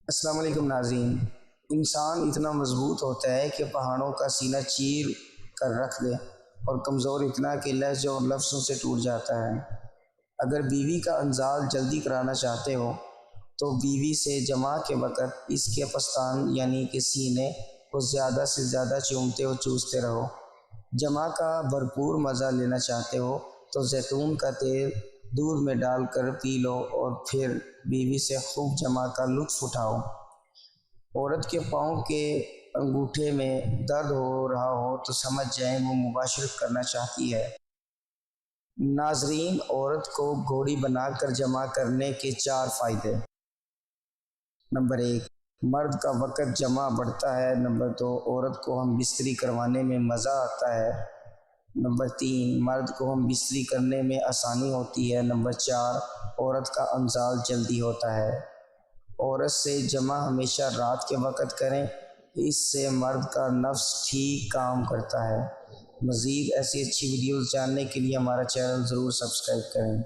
السلام علیکم ناظرین۔ انسان اتنا مضبوط ہوتا ہے کہ پہاڑوں کا سینہ چیر کر رکھ دے، اور کمزور اتنا کہ لہجے اور لفظوں سے ٹوٹ جاتا ہے۔ اگر بیوی کا انزال جلدی کرانا چاہتے ہو تو بیوی سے جماع کے وقت اس کے پستان یعنی کہ سینے کو زیادہ سے زیادہ چومتے اور چوستے رہو۔ جماع کا بھرپور مزہ لینا چاہتے ہو تو زیتون کا تیل دودھ میں ڈال کر پی لو اور پھر بیوی سے خوب جماع کا لطف اٹھاؤ۔ عورت کے پاؤں کے انگوٹھے میں درد ہو رہا ہو تو سمجھ جائیں وہ مباشرت کرنا چاہتی ہے۔ ناظرین، عورت کو گھوڑی بنا کر جمع کرنے کے 4 فائدے۔ نمبر 1، مرد کا وقت جمع بڑھتا ہے۔ نمبر 2، عورت کو ہم بستری کروانے میں مزہ آتا ہے۔ نمبر 3، مرد کو ہم بستری کرنے میں آسانی ہوتی ہے۔ نمبر 4، عورت کا انزال جلدی ہوتا ہے۔ عورت سے جمع ہمیشہ رات کے وقت کریں، اس سے مرد کا نفس ٹھیک کام کرتا ہے۔ مزید ایسی اچھی ویڈیوز جاننے کے لیے ہمارا چینل ضرور سبسکرائب کریں۔